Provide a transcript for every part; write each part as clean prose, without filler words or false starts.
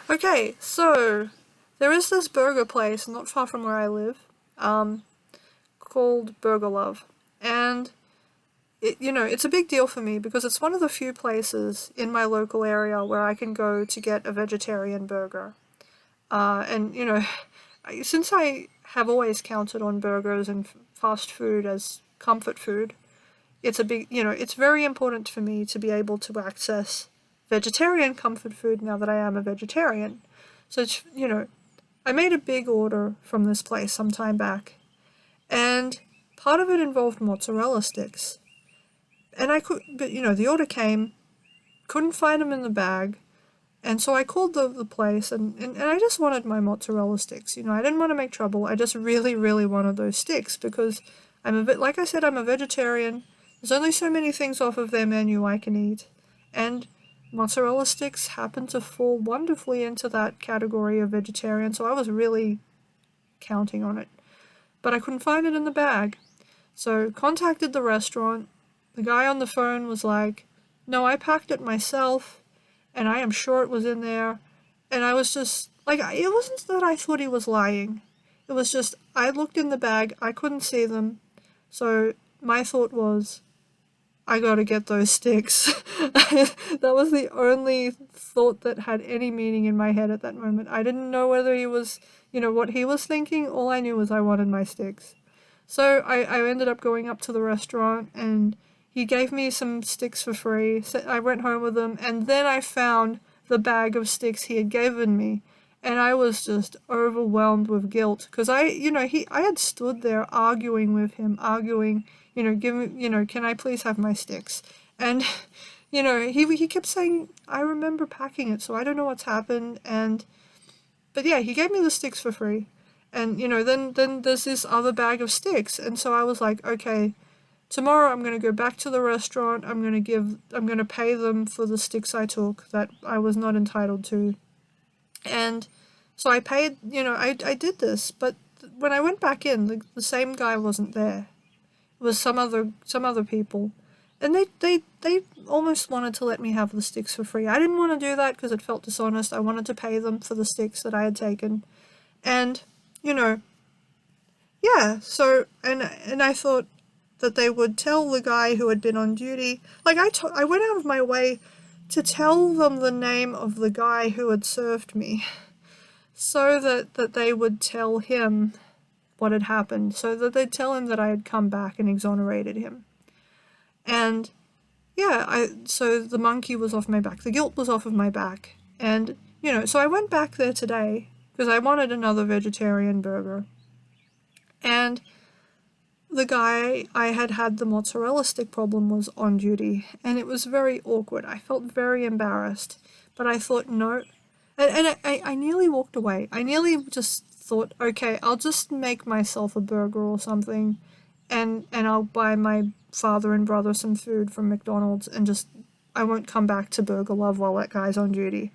Okay, so there is this burger place not far from where I live, called Burger Love, and it's a big deal for me because it's one of the few places in my local area where I can go to get a vegetarian burger. And since I have always counted on burgers and fast food as comfort food, it's very important for me to be able to access vegetarian comfort food now that I am a vegetarian. So I made a big order from this place some time back, and part of it involved mozzarella sticks. And the order came, couldn't find them in the bag, and so I called the place, and I just wanted my mozzarella sticks. I didn't want to make trouble. I just really, really wanted those sticks because like I said, I'm a vegetarian. There's only so many things off of their menu I can eat, and mozzarella sticks happen to fall wonderfully into that category of vegetarian, so I was really counting on it. But I couldn't find it in the bag. So contacted the restaurant. The guy on the phone was like, "No, I packed it myself, and I am sure it was in there." And I was just like, it wasn't that I thought he was lying. It was just I looked in the bag, I couldn't see them. So my thought was, I gotta get those sticks. That was the only thought that had any meaning in my head at that moment. I didn't know whether he was, what he was thinking. All I knew was I wanted my sticks. So I ended up going up to the restaurant, and he gave me some sticks for free. So I went home with them, and then I found the bag of sticks he had given me. And I was just overwhelmed with guilt because I had stood there arguing with him, arguing, give me, can I please have my sticks? And, he kept saying, I remember packing it, so I don't know what's happened. But yeah, he gave me the sticks for free. And, then there's this other bag of sticks. And so I was like, okay, tomorrow I'm going to go back to the restaurant. I'm going to pay them for the sticks I took that I was not entitled to. And so I paid, I did this, but when I went back in, the same guy wasn't there. It was some other people. And they almost wanted to let me have the sticks for free. I didn't want to do that because it felt dishonest. I wanted to pay them for the sticks that I had taken. And, yeah, so, and I thought that they would tell the guy who had been on duty, like I went out of my way to tell them the name of the guy who had served me so that they would tell him what had happened, so that they'd tell him that I had come back and exonerated him. And yeah, so the monkey was off my back, the guilt was off of my back, and so I went back there today because I wanted another vegetarian burger, and the guy I had the mozzarella stick problem was on duty, and it was very awkward. I felt very embarrassed, but I thought no, and I nearly walked away. I nearly just thought, okay, I'll just make myself a burger or something, and I'll buy my father and brother some food from McDonald's, and I won't come back to Burger Love while that guy's on duty.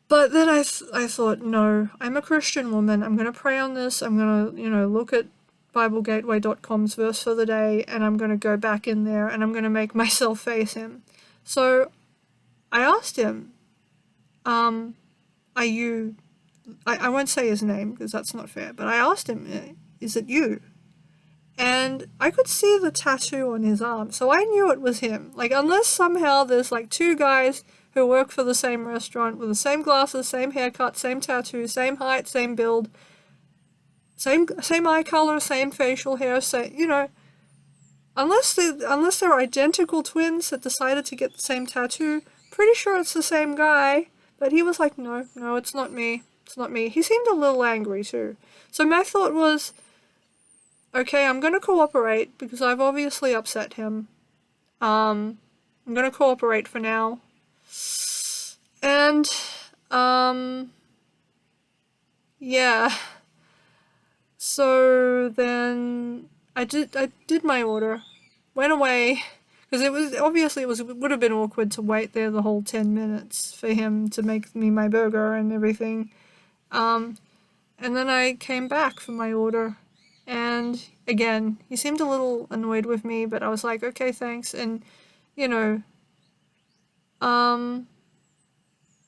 But then I thought, no, I'm a Christian woman. I'm going to pray on this. I'm going to, look at BibleGateway.com's verse for the day, and I'm going to go back in there, and I'm going to make myself face him. So I asked him, are you... I won't say his name because that's not fair, but I asked him, is it you? And I could see the tattoo on his arm, so I knew it was him. Like, unless somehow there's like two guys who work for the same restaurant with the same glasses, same haircut, same tattoo, same height, same build, same eye color, same facial hair, unless they're identical twins that decided to get the same tattoo, pretty sure it's the same guy. But he was like, no, it's not me. It's not me. He seemed a little angry too. So my thought was, okay, I'm going to cooperate because I've obviously upset him. I'm going to cooperate for now. And, yeah. So then I did my order, went away, because it would have been awkward to wait there the whole 10 minutes for him to make me my burger and everything. And then I came back for my order, and again, he seemed a little annoyed with me, but I was like, okay, thanks, and,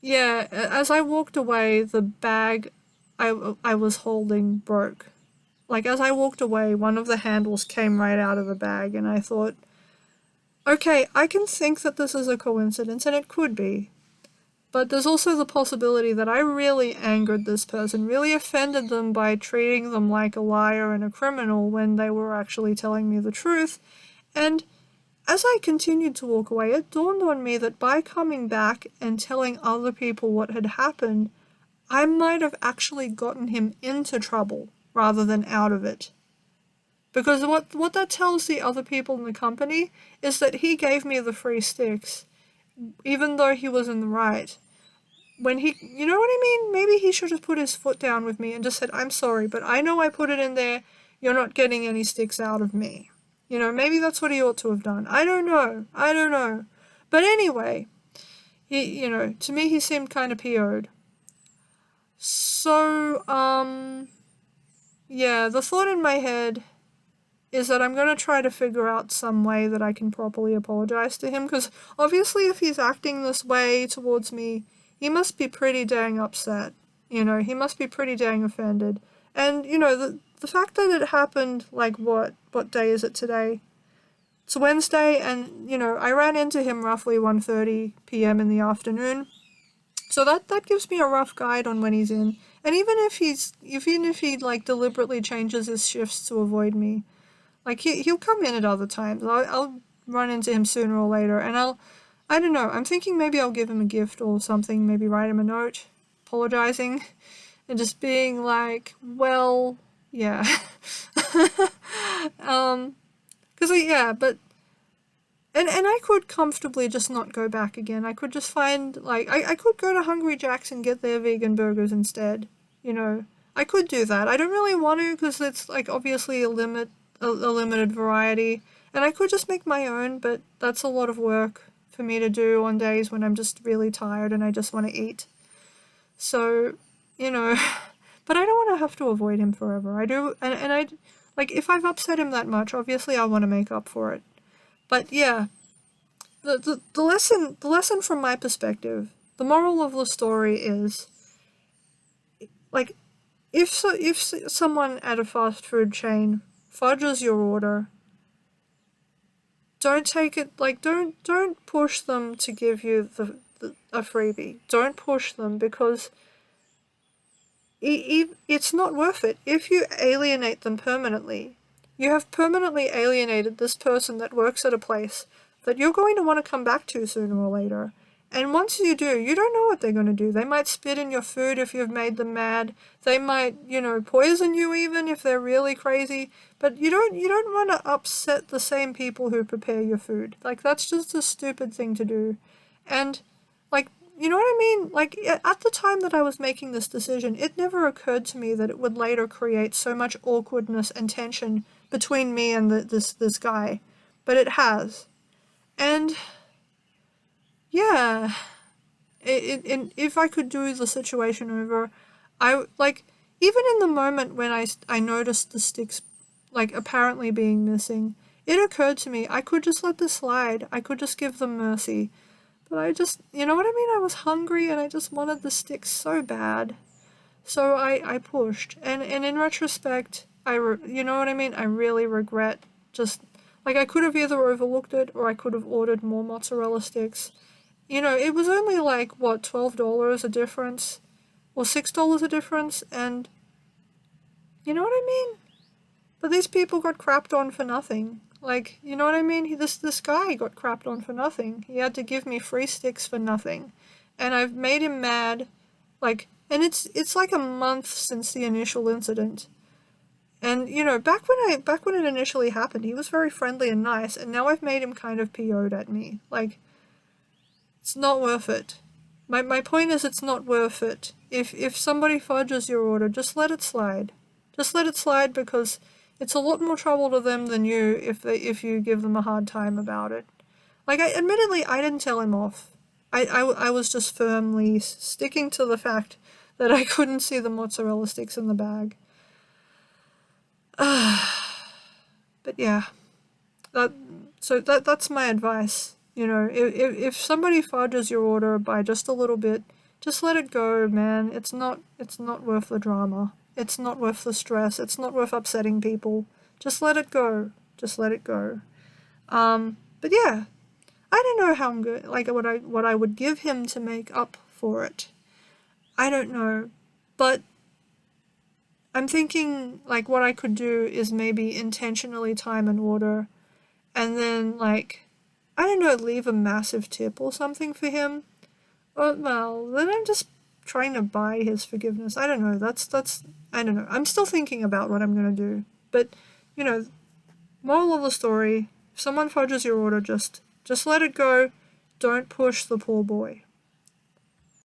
Yeah, as I walked away, the bag I was holding broke. Like, as I walked away, one of the handles came right out of the bag, and I thought, okay, I can think that this is a coincidence, and it could be. But there's also the possibility that I really angered this person, really offended them by treating them like a liar and a criminal when they were actually telling me the truth. And as I continued to walk away, it dawned on me that by coming back and telling other people what had happened, I might have actually gotten him into trouble rather than out of it. Because what that tells the other people in the company is that he gave me the free sticks, even though he was in the right. When he, you know what I mean? Maybe he should have put his foot down with me and just said, I'm sorry, but I know I put it in there. You're not getting any sticks out of me. You know, maybe that's what he ought to have done. I don't know. I don't know. But anyway, to me he seemed kind of PO'd. So, yeah, the thought in my head is that I'm going to try to figure out some way that I can properly apologize to him, because obviously if he's acting this way towards me, he must be pretty dang upset. He must be pretty dang offended. And, the fact that it happened, like, what day is it today? It's Wednesday, and, I ran into him roughly 1:30 p.m. in the afternoon. So that gives me a rough guide on when he's in. And even if he like deliberately changes his shifts to avoid me, like he'll come in at other times. I'll run into him sooner or later, and I don't know. I'm thinking maybe I'll give him a gift or something. Maybe write him a note, apologizing, and just being like, well, yeah, because yeah, but. And I could comfortably just not go back again. I could just find, like, I could go to Hungry Jack's and get their vegan burgers instead. I could do that. I don't really want to because it's, like, obviously a limited variety. And I could just make my own, but that's a lot of work for me to do on days when I'm just really tired and I just want to eat. So, you know, but I don't want to have to avoid him forever. I do, and I, like, if I've upset him that much, obviously I want to make up for it. But yeah, the lesson from my perspective, the moral of the story is, like, if someone at a fast food chain fudges your order, don't take it, like, don't push them to give you a freebie. Don't push them, because it's not worth it. If you alienate them permanently, you have permanently alienated this person that works at a place that you're going to want to come back to sooner or later. And once you do, you don't know what they're going to do. They might spit in your food if you've made them mad. They might, poison you even if they're really crazy. But you don't want to upset the same people who prepare your food. Like, that's just a stupid thing to do. And, like, you know what I mean? Like, at the time that I was making this decision, it never occurred to me that it would later create so much awkwardness and tension between me and this guy. But it has. And, yeah, and if I could do the situation over, like, even in the moment when I noticed the sticks, like, apparently being missing, it occurred to me I could just let this slide. I could just give them mercy. But I just, you know what I mean? I was hungry and I just wanted the sticks so bad. So I pushed. And in retrospect, you know what I mean? I really regret just, like, I could have either overlooked it or I could have ordered more mozzarella sticks. It was only like, what, $12 a difference? Or $6 a difference? And, you know what I mean? But these people got crapped on for nothing. Like, you know what I mean? This guy got crapped on for nothing. He had to give me free sticks for nothing. And I've made him mad. Like, and it's like a month since the initial incident. And, back when it initially happened, he was very friendly and nice, and now I've made him kind of PO'd at me. Like, it's not worth it. My point is, it's not worth it. If somebody fudges your order, just let it slide. Just let it slide, because it's a lot more trouble to them than you if you give them a hard time about it. Like, admittedly, I didn't tell him off. I was just firmly sticking to the fact that I couldn't see the mozzarella sticks in the bag. But yeah, that's my advice. If somebody fudges your order by just a little bit, just let it go, man. It's not worth the drama. It's not worth the stress. It's not worth upsetting people. Just let it go. Just let it go. But yeah, I don't know how I'm good. Like what I would give him to make up for it. I don't know, but I'm thinking like what I could do is maybe intentionally time an order, and then like I don't know, leave a massive tip or something for him. Well, then I'm just trying to buy his forgiveness. I don't know. That's I don't know. I'm still thinking about what I'm gonna do. But you know, moral of the story: if someone fudges your order, just let it go. Don't push the poor boy.